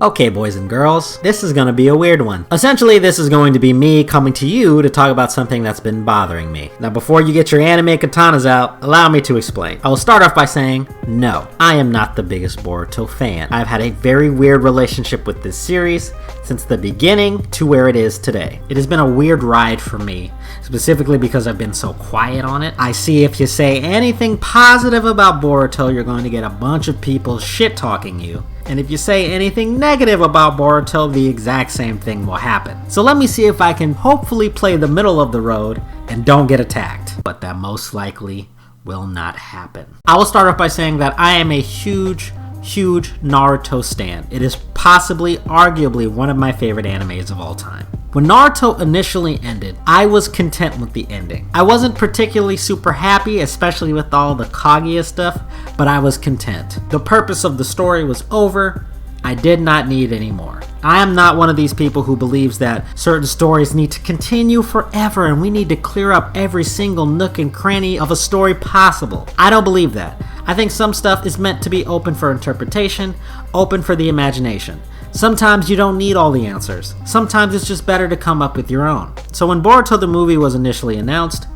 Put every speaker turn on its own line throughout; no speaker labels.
Okay, boys and girls, this is gonna be a weird one. Essentially, this is going to be me coming to you to talk about something that's been bothering me. Now, before you get your anime katanas out, allow me to explain. I will start off by saying, no, I am not the biggest Boruto fan. I've had a very weird relationship with this series since the beginning to where it is today. It has been a weird ride for me, specifically because I've been so quiet on it. I see if you say anything positive about Boruto, you're going to get a bunch of people shit-talking you. And if you say anything negative about Boruto, the exact same thing will happen. So let me see if I can hopefully play the middle of the road and don't get attacked. But that most likely will not happen. I will start off by saying that I am a huge Naruto stan. It is possibly, arguably, one of my favorite animes of all time. When Naruto initially ended, I was content with the ending. I wasn't particularly super happy, especially with all the Kaguya stuff, but I was content. The purpose of the story was over. I did not need any more. I am not one of these people who believes that certain stories need to continue forever and we need to clear up every single nook and cranny of a story possible. I don't believe that. I think some stuff is meant to be open for interpretation, open for the imagination. Sometimes you don't need all the answers. Sometimes it's just better to come up with your own. So when Boruto the movie was initially announced,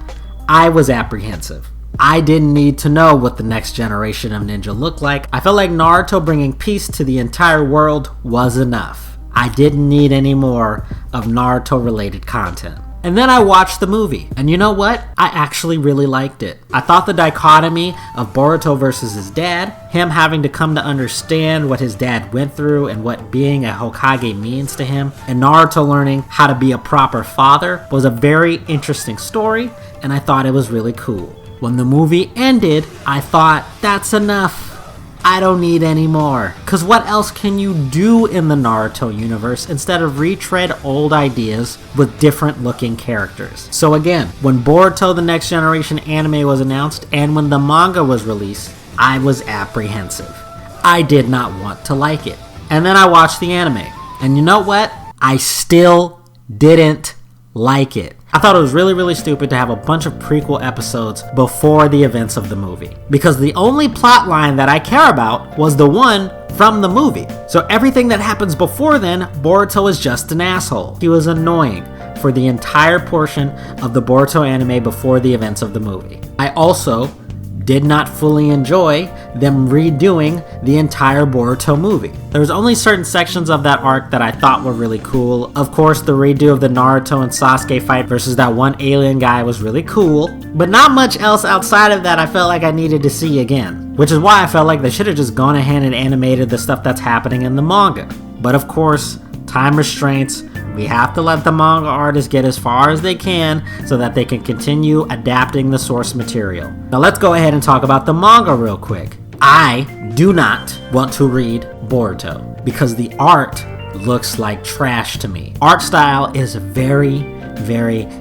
I was apprehensive. I didn't need to know what the next generation of ninja looked like. I felt like Naruto bringing peace to the entire world was enough. I didn't need any more of Naruto related content. And then I watched the movie, and you know what? I actually really liked it. I thought the dichotomy of Boruto versus his dad, him having to come to understand what his dad went through and what being a Hokage means to him, and Naruto learning how to be a proper father was a very interesting story, and I thought it was really cool. When the movie ended, I thought, that's enough. I don't need any more. Cause what else can you do in the Naruto universe instead of retread old ideas with different looking characters? So again, when Boruto the Next Generation anime was announced and when the manga was released, I was apprehensive. I did not want to like it. And then I watched the anime. And you know what? I still didn't like it. I thought it was really stupid to have a bunch of prequel episodes before the events of the movie. Because the only plot line that I care about was the one from the movie. So everything that happens before then, Boruto is just an asshole. He was annoying for the entire portion of the Boruto anime before the events of the movie. I also did not fully enjoy them redoing the entire Boruto movie. There was only certain sections of that arc that I thought were really cool. Of course, the redo of the Naruto and Sasuke fight versus that one alien guy was really cool, but not much else outside of that I felt like I needed to see again. Which is why I felt like they should have just gone ahead and animated the stuff that's happening in the manga. But of course, time restraints. We have to let the manga artists get as far as they can so that they can continue adapting the source material. Now let's go ahead and talk about the manga real quick. I do not want to read Boruto because the art looks like trash to me. Art style is very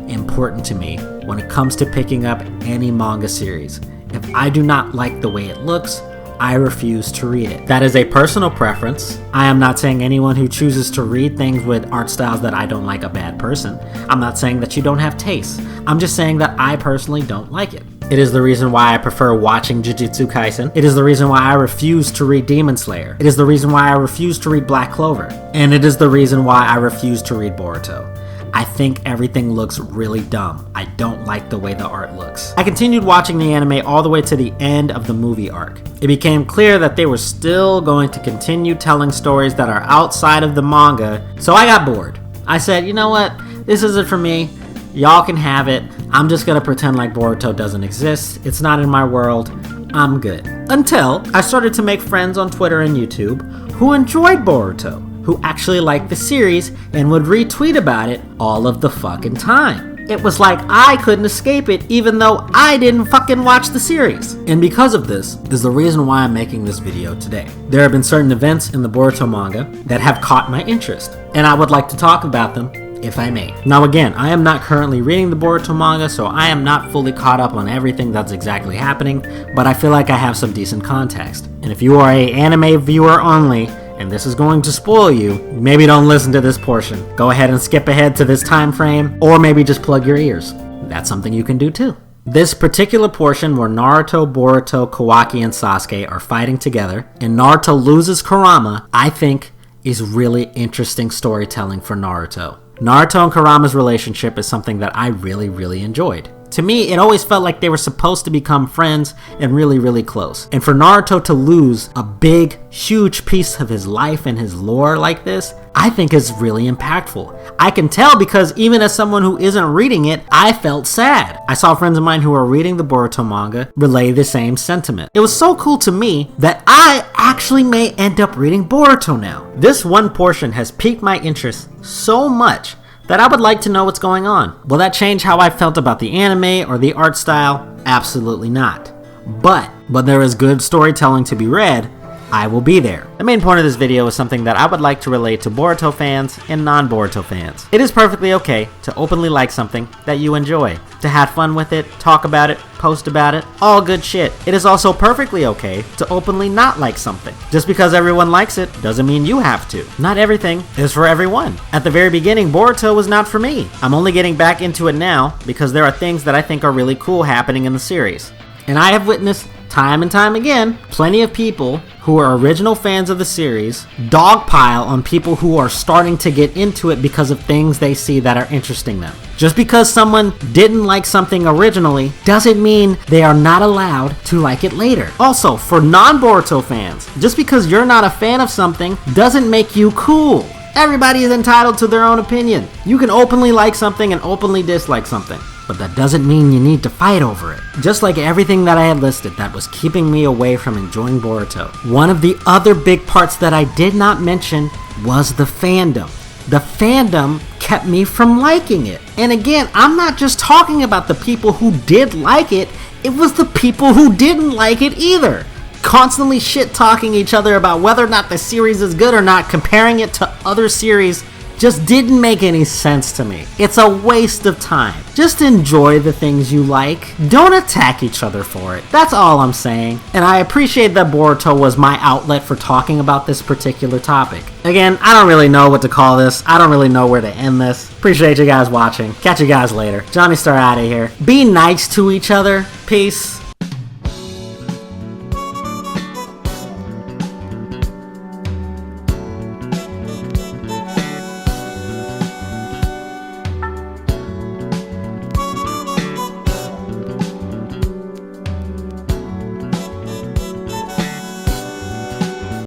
important to me when it comes to picking up any manga series. If I do not like the way it looks, I refuse to read it. That is a personal preference. I am not saying anyone who chooses to read things with art styles that I don't like a bad person. I'm not saying that you don't have taste. I'm just saying that I personally don't like it. It is the reason why I prefer watching Jujutsu Kaisen. It is the reason why I refuse to read Demon Slayer. It is the reason why I refuse to read Black Clover. And it is the reason why I refuse to read Boruto. I think everything looks really dumb. I don't like the way the art looks. I continued watching the anime all the way to the end of the movie arc. It became clear that they were still going to continue telling stories that are outside of the manga, so I got bored. I said, you know what? This isn't for me. Y'all can have it. I'm just gonna pretend like Boruto doesn't exist. It's not in my world. I'm good. Until I started to make friends on Twitter and YouTube who enjoyed Boruto, who actually liked the series and would retweet about it all of the fucking time. It was like I couldn't escape it even though I didn't fucking watch the series. And because of this is the reason why I'm making this video today. There have been certain events in the Boruto manga that have caught my interest, and I would like to talk about them if I may. Now again, I am not currently reading the Boruto manga, so I am not fully caught up on everything that's exactly happening, but I feel like I have some decent context. And if you are an anime viewer only, and this is going to spoil you, maybe don't listen to this portion. Go ahead and skip ahead to this time frame, or maybe just plug your ears. That's something you can do too. This particular portion where Naruto, Boruto, Kawaki, and Sasuke are fighting together, and Naruto loses Kurama, I think is really interesting storytelling for Naruto. Naruto and Kurama's relationship is something that I really enjoyed. To me, it always felt like they were supposed to become friends and really close. And for Naruto to lose a big, huge piece of his life and his lore like this, I think is really impactful. I can tell because even as someone who isn't reading it, I felt sad. I saw friends of mine who are reading the Boruto manga relay the same sentiment. It was so cool to me that I actually may end up reading Boruto now. This one portion has piqued my interest so much that I would like to know what's going on. Will that change how I felt about the anime or the art style? Absolutely not. But when there is good storytelling to be read, I will be there. The main point of this video is something that I would like to relate to Boruto fans and non-Boruto fans. It is perfectly okay to openly like something that you enjoy, to have fun with it, talk about it, post about it, all good shit. It is also perfectly okay to openly not like something. Just because everyone likes it doesn't mean you have to. Not everything is for everyone. At the very beginning, Boruto was not for me. I'm only getting back into it now because there are things that I think are really cool happening in the series. And I have witnessed time and time again, plenty of people who are original fans of the series dogpile on people who are starting to get into it because of things they see that are interesting them. Just because someone didn't like something originally doesn't mean they are not allowed to like it later. Also, for non-Boruto fans, just because you're not a fan of something doesn't make you cool. Everybody is entitled to their own opinion. You can openly like something and openly dislike something, but that doesn't mean you need to fight over it. Just like everything that I had listed that was keeping me away from enjoying Boruto, one of the other big parts that I did not mention was the fandom. The fandom kept me from liking it. And again, I'm not just talking about the people who did like it, it was the people who didn't like it either. Constantly shit-talking each other about whether or not the series is good or not, comparing it to other series, just didn't make any sense to me. It's a waste of time. Just enjoy the things you like. Don't attack each other for it. That's all I'm saying. And I appreciate that Boruto was my outlet for talking about this particular topic. Again, I don't really know what to call this. I don't really know where to end this. Appreciate you guys watching. Catch you guys later. Johnny Star out of here. Be nice to each other. Peace.